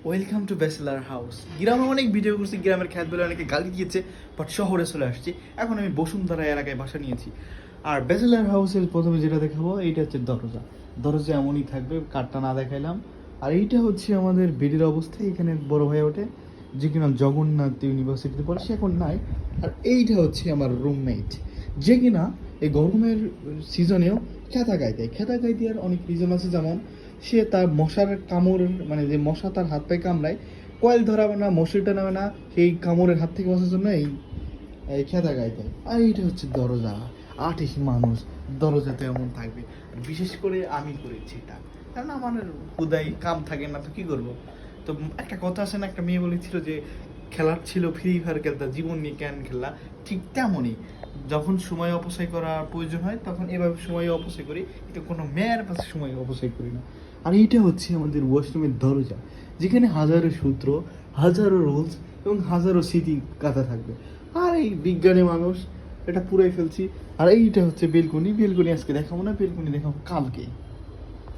Welcome to bachelor house. গ্রামে অনেক video করছি, গ্রামের খ্যাত বলে অনেকে গালি দিয়েছে, বাট শহরে চলে আসছি। এখন আমি বসুন্ধরা এলাকায় বাসা নিয়েছি। আর ব্যাচেলার হাউসের প্রথমে যেটা দেখাবো, এইটা হচ্ছে দরজা। দরজা এমনই থাকবে, কাঠটা না দেখাইলাম। আর এইটা হচ্ছে আমাদের বেডের অবস্থা। এখানে বড় হয়ে ওঠে, যে কিনা জগন্নাথ ইউনিভার্সিটিতে পড়ে, সে এখন নাই। আর এইটা হচ্ছে আমার রুমমেট, যে কিনা এই গরমের সিজনেও খেতা গায়ে দেয়। খেতা গায়ে দেওয়ার অনেক রিজন আছে, যেমন সে তার মশার কামড়, মানে যে মশা তার হাত পায়ে কামড়ায়, কয়েল ধরাবে না, মশারিটা নেবে না, সেই কামড়ের হাত থেকে বাঁচার জন্য এই খেতা গায়ে দেয়। আর এইটা হচ্ছে দরজা। 28 মানুষ দরজাতে এমন থাকবে। আর বিশেষ করে আমি করেছি এটা, কারণ আমার উদয় কাম থাকে না, তো কি করবো। তো একটা কথা আছে না, একটা মেয়ে বলেছিল যে খেলার ছিল ফ্রি ফায়ার খেলতা, জীবন নিয়ে কেন খেললা। ঠিক তেমনই, যখন সময় অপচয় করার প্রয়োজন হয় তখন এভাবে সময় অপচয় করি, এটা কোনো মেয়ের পাশে সময় অপচয় করি না। আর এইটা হচ্ছে আমাদের ওয়াশরুমের দরজা, যেখানে হাজারো সূত্র, হাজারো রুলস এবং হাজারো স্মৃতি কাঁথা থাকবে। আর এই বিজ্ঞানী মানুষ এটা পুরাই ফেলছি। আর এইটা হচ্ছে বেলকনি। বেলকনি আজকে দেখাবো না, বেলকনি দেখাবো কালকে।